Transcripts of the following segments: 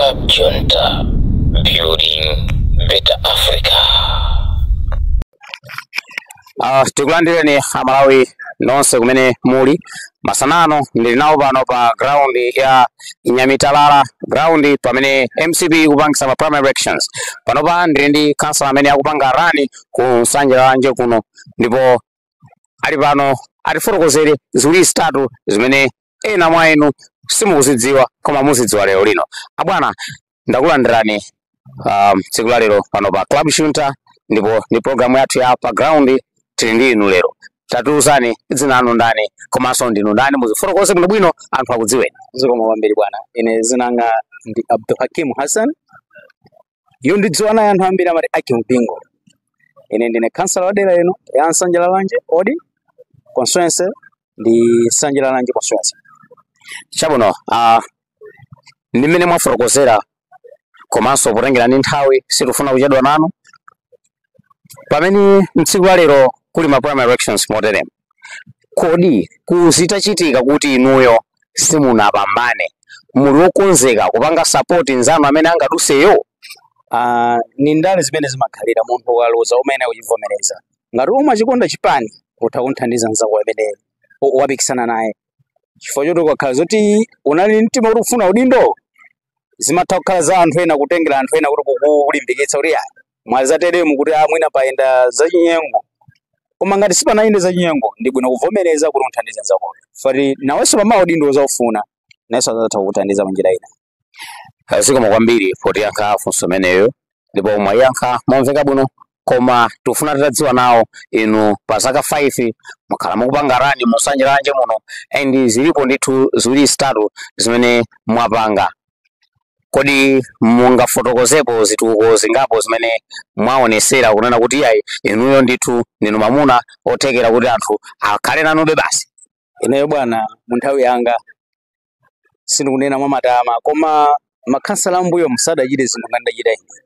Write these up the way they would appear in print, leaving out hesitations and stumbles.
Club Junta, building better Africa. Tikulandire ni Malawi nonse kumene muli masanano ndili nawo pano pa ground ya Nyamitalala ground pamene MCP kupangisa ma primary elections. Pano pa ndili ndi councilor amene akupanga rani ku Nsanja Lanje kuno, ndipo ali pano atifotokozere ziwiri zitatu zimene ena mwa inu simukuzidziwa koma muzidziwa lero lino. Abwana, ndakulandirani tsiku la lero pano pa Club Junta, ndipo ni programu yathu ya pa ground tili ndi inu lero. Tatiuzani dzina lanu ndani komanso ndinu ndani, muzifotokoze bwino anthu akudziweni. Zikomo kwambiri bwana. Ine zinanga ndi Abdulhakim Hassan. Iyo ndidziwa naye anthu ambiri amati Hakim Bingo. Ine ndine councilor wa dera ino ya Nsanja Lanje odi constituency ndi Nsanja Lanje constituency. Chabwino, ndi mmene mwafotokozera komanso potengera ndi nthawi sitifuna kuchedwa nanu. Pamene mtsiku la lero kuli ma primary elections moterem, kodi kuzitachitika kuti inuyo simunapambane, muli wokonzeka kupanga support nzanu amene angaduseyo? Ni ndale zimene zimakhalira munthu waloza umene uyivomereza. Ngati umachikonda chipani utakunthandiza nzako amene wapikisana naye. Chifukwa choti ukakhala zoti unali mtima kuti ufuna udindo, zimatha kukhala za anthu ena kutengera anthu ena kuti kukulimbikitsa kuti mwazateremu kuti mwina paenda zachinyengo. Koma ngati sipanainde zachinyengo ndi bwino kuvomereza kuti unthandize nzako. Fati nawenso pamawa udindo uzawufuna nayenso azatha kukuthandiza munjira ina. Zikomo kwambiri poti yankha funso meneyo, ndipo mwayankha momveka bwino, koma tufuna titadziwa nawo inu pa zaka 5 mwakhala mukupanga rani mu Nsanja Lanje muno, and zilipo ndithu ziwiri zitatu zimene mwapanga. Kodi mungafotokozepo zitukuko zingapo zimene mwaonesera kunena kuti yayi inuyo ndithu ndinu mamuna othekera kuti anthu akhale nanube basi? Ineyo bwana, mu nthawi yanga sindikunena mwamatama, koma makhansala ambuyo musadachite zinthu ngati ndachita ine.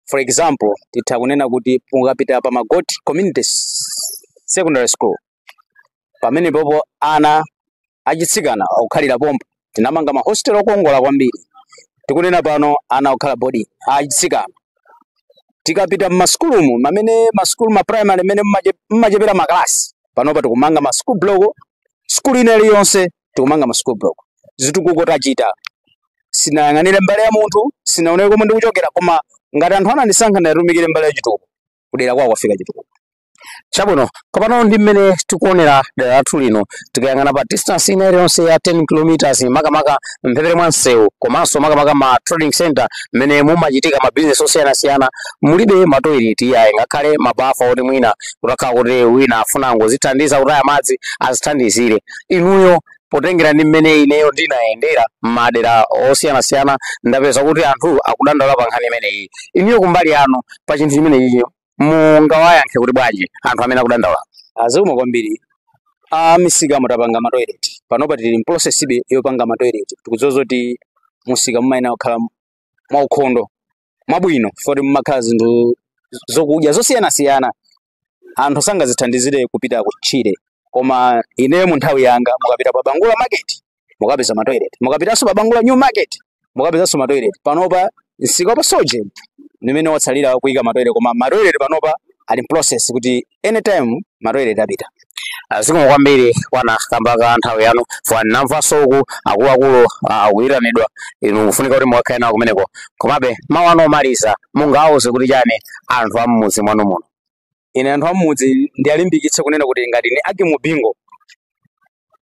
For example, titha kunena kuti mukapita pa Magoti Community Secondary School, pamene popo ana achitsikana okhalira pompo tinamanga ma hostel okongola kwambiri. Tikunena pano ana okhala body achitsikana. Tikapita m'maskulumu mamene maskulu ma primary mene mmachepera maklasi, panopa tikumanga ma school block, school ina iliyonse tikumanga ma school block. Zitukuko tachita. Sinayang'anire mbali ya munthu, sinaoneka komwe ndikuchokera, koma ngati anthu anandisankha ndatumikire mbali ya chitukuko, kudera kwawo kwafika chitukuko. Chabwino, kapano ndi mmene tikuonera dera lathu lino, tikayang'ana pa distance ina iliyonse ya 10 kilometers makamaka mphepete mwa msewu, komanso makamaka ma trading center mmene mumachitika ma business osiyanasiyana, mulibe ma toilet yayi, ngakhale mabafa oti mwina kutakhala kuti wina afuna ngozithandiza kutaya madzi azithandizire. Inuyo potengera ndi mmene ineyo ndinayendera madera osiyanasiyana, ndapeza kuti anthu akudandaula pa nkhani imeneyi. Inuyo kumbali yanu pa chinthu chimenechi mungawayankhe kuti bwanji anthu amene akudandaula? Zikomo kwambiri. Misika mutapanga ma toilet. Panopa tili in process yopanga ma toilet. Tikudziwa zoti musika mumaina kukhala mwaukhondo mwabwino, foti mumakhala zinthu zokudya zosiyanasiyana. Anthu sangazithandizire kupita kutchire. Koma ineyo mu nthawi yanga mukapita pa Bangula Market mukapeza ma toilet, mukapitanso pa Bangula New Market mukapezanso ma toilet. Panopa msika pa Soje nimene watsalira kuyika ma toilet, koma ma toilet panopa ali in process kuti anytime ma toilet apita. Zikomo kwambiri wana kambaka nthawi yanu, fani namvaso uku akuluakulu akuyitanidwa inu kufunika kuti muwakhale nawo kumeneko. Komabe mawu anu omaliza mungawuze kuti chani anthu a mmudzi mwanu muno? Ine anthu amudzi ndiyalimbikitse kunena kuti ngati ni Hakim Bingo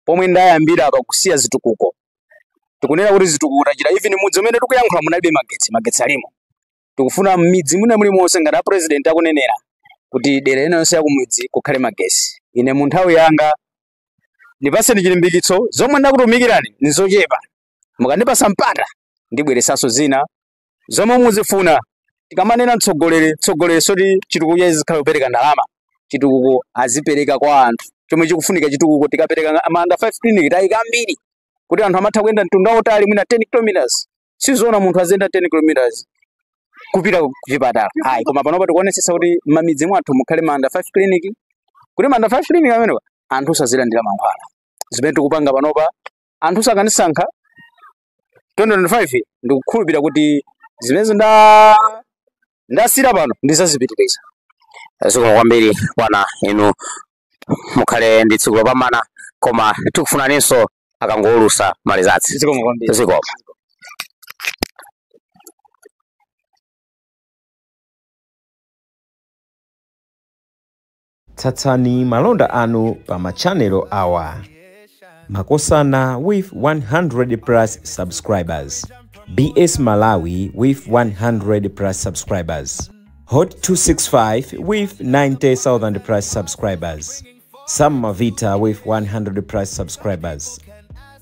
pomwe ndayambira apa kusiya zitukuko. Tikunena kuti zitukuko tachita even mudzi umene tikuyankhula munalibe magetsi alimo. Tikufuna mmidzi muna muli monse ngati a president akunenera kuti dera ina yonse yakumudzi kukhale magetsi. Ine mu nthawi yanga ndipaseni chilimbikitso, zomwe ndakutumikirani nizochepa. Mukandipasa mpata ndibweresanso zina zomwe muzifuna. Tikamanena tsogolere soti chitukuko chizikhala kupereka ndalama, chitukuko azipereka kwa anthu. Chomwe chikufunika chitukuko tikapereka amanda 5 clinic tayika ambiri kuti anthu amatha kuyenda mtunda utali mwina 10 kilometers. Sizoona munthu azenda 10 kilometers kupita kuchipatala. Koma panopa tikuonetsetsa kuti mamidzi mwathu mukhale manda 5 clinic. Kuti manda 5 clinic amenewa anthu sazilandira mankhwala. Zimene tikupanga panopa anthu sakanisankha 2025 ndikukhulupirira kuti zimene ndasira pano ndizazipitiriza. Zikomo kwambiri bwana, inu mukhale ndi tsiku lopambana, koma tikufunaninso akangowulusa malizatsi. Zikomo kwambiri. Zikomo. Tsatsani malonda anu pa machanelo awa. Makosana with 100 plus subscribers. BS Malawi with 100 plus subscribers. Hot 265 with 90,000 plus subscribers. Sam Mavita with 100 plus subscribers.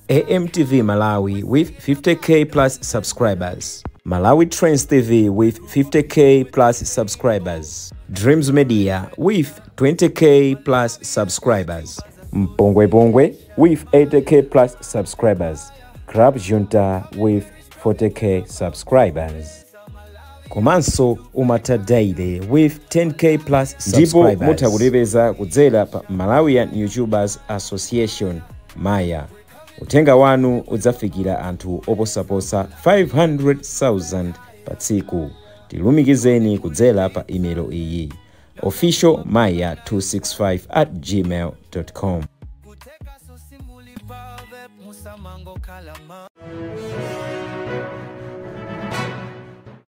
AMTV Malawi with 50k plus subscribers. Malawi Trends TV with 50k plus subscribers. Dreams Media with 20k plus subscribers. Mpongwe Pongwe with 80k plus subscribers. Crab Junta with 40k subscribers. Komanso Umata Daily with 10k plus subscribers. Ndipo mutakulipeza kudzera pa Malawian YouTubers Association Maya. Utenga wanu udzafikira anthu oposaposa 500,000 pa tsiku. Tilumikizeni kudzera pa email iyi officialmaya265@gmail.com.